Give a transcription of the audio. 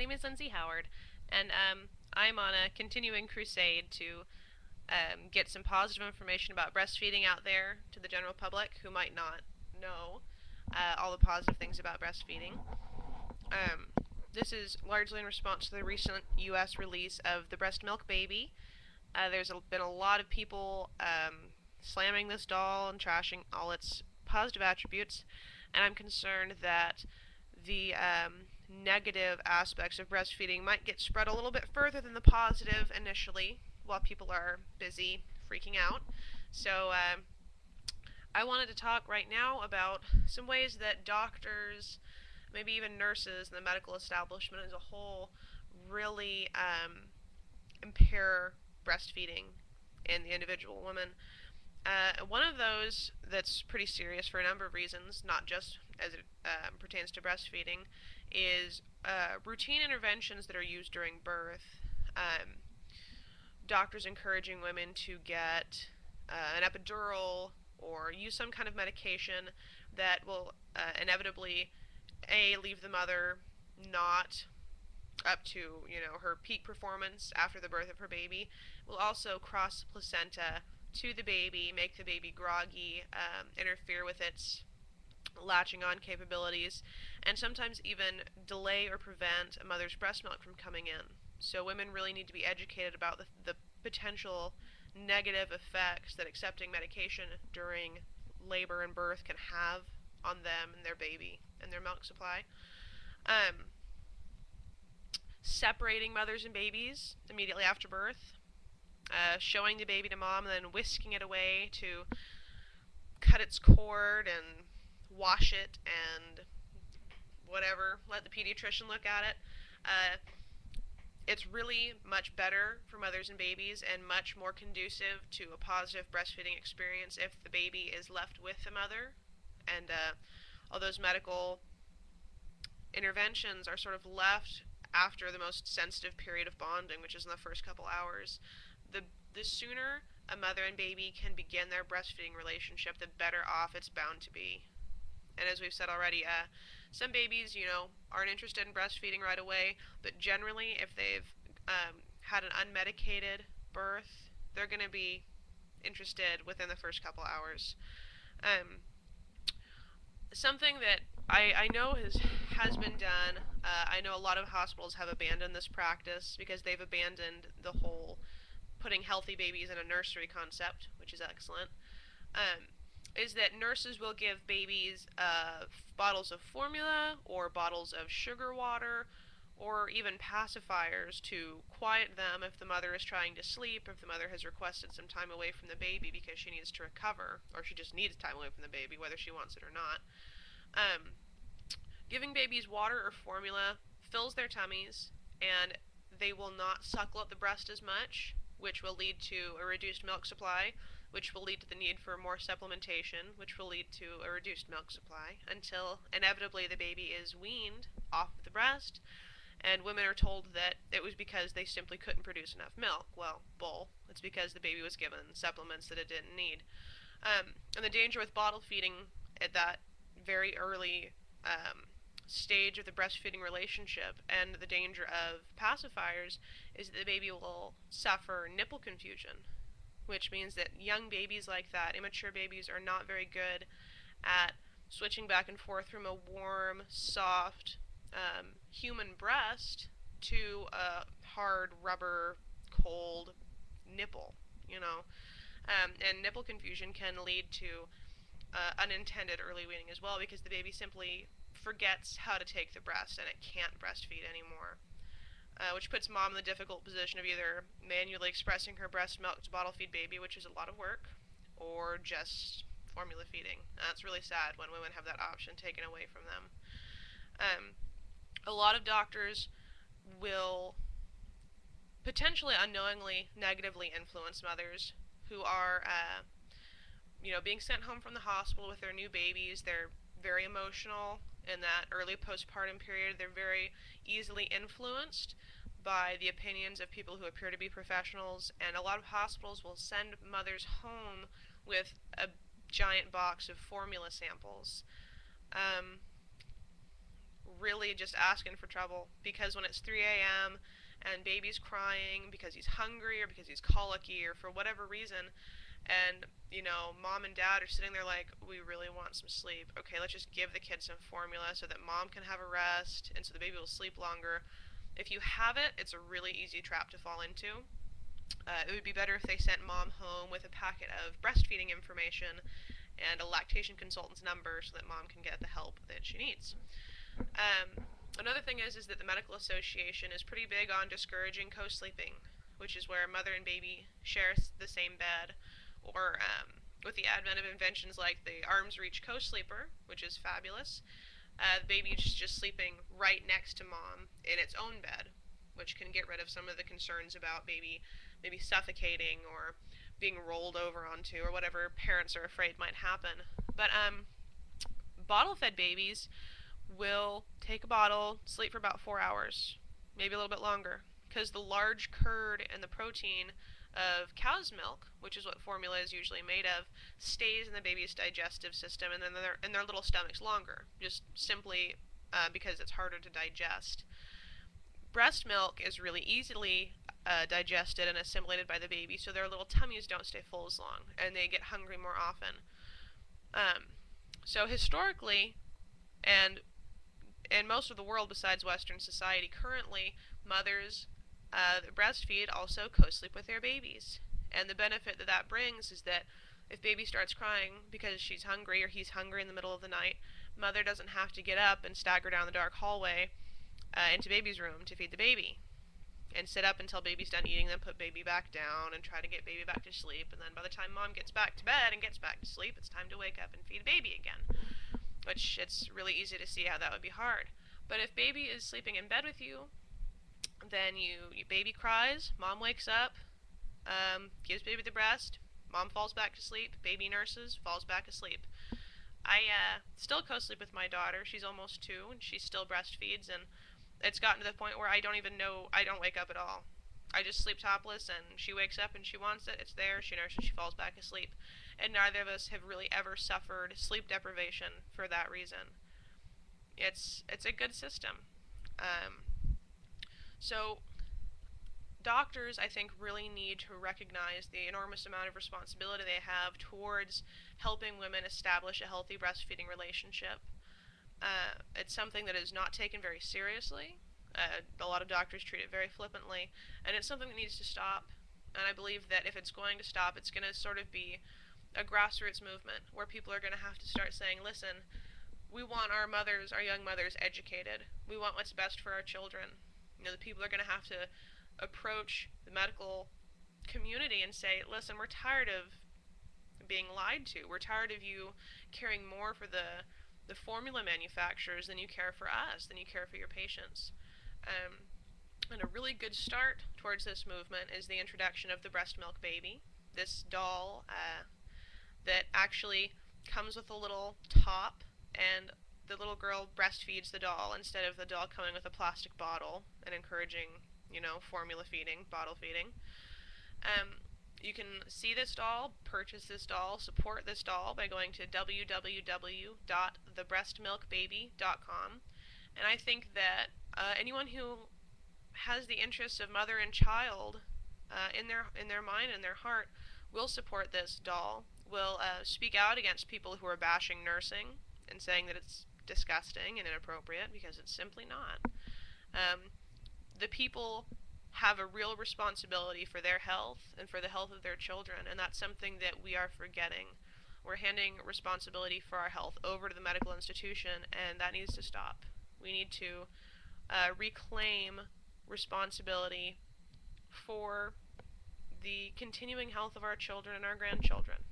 name is Lindsay Howard, and I'm on a continuing crusade to get some positive information about breastfeeding out there to the general public who might not know all the positive things about breastfeeding. Um, this is largely in response to the recent U.S. release of the breast milk baby. Been a lot of people slamming this doll and trashing all its positive attributes, and I'm concerned that the negative aspects of breastfeeding might get spread a little bit further than the positive initially while people are busy freaking out. So, I wanted to talk right now about some ways that doctors, maybe even nurses, and the medical establishment as a whole really impair breastfeeding in the individual woman. One of those that's pretty serious for a number of reasons, not just as it pertains to breastfeeding, is routine interventions that are used during birth. Um, Doctors encouraging women to get an epidural or use some kind of medication that will inevitably leave the mother not up to her peak performance after the birth of her baby, will also cross the placenta to the baby, make the baby groggy, interfere with its latching on capabilities, and sometimes even delay or prevent a mother's breast milk from coming in. So women really need to be educated about the potential negative effects that accepting medication during labor and birth can have on them and their baby and their milk supply. Um, Separating mothers and babies immediately after birth, showing the baby to mom and then whisking it away to cut its cord and wash it and whatever, let the pediatrician look at it. Uh, it's really much better for mothers and babies and much more conducive to a positive breastfeeding experience if the baby is left with the mother. And all those medical interventions are sort of left after the most sensitive period of bonding, which is in the first couple hours. The sooner a mother and baby can begin their breastfeeding relationship, the better off it's bound to be. And as we've said already, some babies, aren't interested in breastfeeding right away, but generally, if they've had an unmedicated birth, they're going to be interested within the first couple hours. Um, Something that I know has been done. I know a lot of hospitals have abandoned this practice because they've abandoned the whole putting healthy babies in a nursery concept, which is excellent. Um, is that nurses will give babies bottles of formula or bottles of sugar water or even pacifiers to quiet them if the mother is trying to sleep, if the mother has requested some time away from the baby because she needs to recover, or she just needs time away from the baby, whether she wants it or not. Um, Giving babies water or formula fills their tummies, and they will not suckle at the breast as much, which will lead to a reduced milk supply, which will lead to the need for more supplementation, which will lead to a reduced milk supply, until inevitably the baby is weaned off of the breast, and women are told that it was because they simply couldn't produce enough milk. Well, bull. It's because the baby was given supplements that it didn't need. And the danger with bottle feeding at that very early stage of the breastfeeding relationship and the danger of pacifiers is that the baby will suffer nipple confusion, which means that young babies like that, immature babies, are not very good at switching back and forth from a warm, soft, human breast to a hard, rubber, cold nipple, and nipple confusion can lead to unintended early weaning as well because the baby simply forgets how to take the breast and it can't breastfeed anymore. Which puts mom in the difficult position of either manually expressing her breast milk to bottle feed baby, which is a lot of work, or just formula feeding. That's really sad when women have that option taken away from them. A lot of doctors will potentially unknowingly negatively influence mothers who are being sent home from the hospital with their new babies. They're very emotional in that early postpartum period. They're very easily influenced by the opinions of people who appear to be professionals, and a lot of hospitals will send mothers home with a giant box of formula samples. Um, really just asking for trouble, because when it's 3 a.m. and baby's crying because he's hungry or because he's colicky or for whatever reason, and mom and dad are sitting there like, we really want some sleep. Okay, let's just give the kid some formula so that mom can have a rest and so the baby will sleep longer. If you have it, it's a really easy trap to fall into. It would be better if they sent mom home with a packet of breastfeeding information and a lactation consultant's number so that mom can get the help that she needs. Another thing is that the medical association is pretty big on discouraging co-sleeping, which is where mother and baby share the same bed, or with the advent of inventions like the arm's reach co-sleeper, which is fabulous, the baby is just sleeping right next to mom in its own bed, which can get rid of some of the concerns about baby maybe suffocating or being rolled over onto or whatever parents are afraid might happen. But bottle-fed babies will take a bottle, sleep for about 4 hours, maybe a little bit longer, because the large curd and the protein of cow's milk, which is what formula is usually made of, stays in the baby's digestive system and then in their little stomachs longer, just simply because it's harder to digest. Breast milk is really easily digested and assimilated by the baby, so their little tummies don't stay full as long, and they get hungry more often. So historically, and in most of the world besides Western society currently, mothers that breastfeed also co-sleep with their babies. And the benefit that that brings is that if baby starts crying because she's hungry or he's hungry in the middle of the night, mother doesn't have to get up and stagger down the dark hallway into baby's room to feed the baby, and sit up until baby's done eating, then put baby back down and try to get baby back to sleep. And then by the time mom gets back to bed and gets back to sleep, it's time to wake up and feed baby again, which it's really easy to see how that would be hard. But if baby is sleeping in bed with you, then baby cries, mom wakes up, gives baby the breast, mom falls back to sleep, baby nurses, falls back asleep. I still co-sleep with my daughter. She's almost 2, and she still breastfeeds, and it's gotten to the point where I don't wake up at all. I just sleep topless, and she wakes up and she wants it. It's there. She nurses. She falls back asleep, and neither of us have really ever suffered sleep deprivation for that reason. It's a good system. So doctors, I think, really need to recognize the enormous amount of responsibility they have towards helping women establish a healthy breastfeeding relationship. It's something that is not taken very seriously. A lot of doctors treat it very flippantly, and it's something that needs to stop. And I believe that if it's going to stop, it's going to sort of be a grassroots movement where people are going to have to start saying, listen, we want our young mothers educated. We want what's best for our children. The people are going to have to approach the medical community and say, listen, we're tired of being lied to. We're tired of you caring more for the formula manufacturers than you care for us, than you care for your patients. And a really good start towards this movement is the introduction of the breast milk baby, this doll that actually comes with a little top, and the little girl breastfeeds the doll instead of the doll coming with a plastic bottle and encouraging, formula feeding, bottle feeding. You can see this doll, purchase this doll, support this doll by going to www.thebreastmilkbaby.com. And I think that anyone who has the interests of mother and child in their mind and their heart will support this doll, will speak out against people who are bashing nursing and saying that it's disgusting and inappropriate, because it's simply not. The people have a real responsibility for their health and for the health of their children, and that's something that we are forgetting. We're handing responsibility for our health over to the medical institution, and that needs to stop. We need to reclaim responsibility for the continuing health of our children and our grandchildren.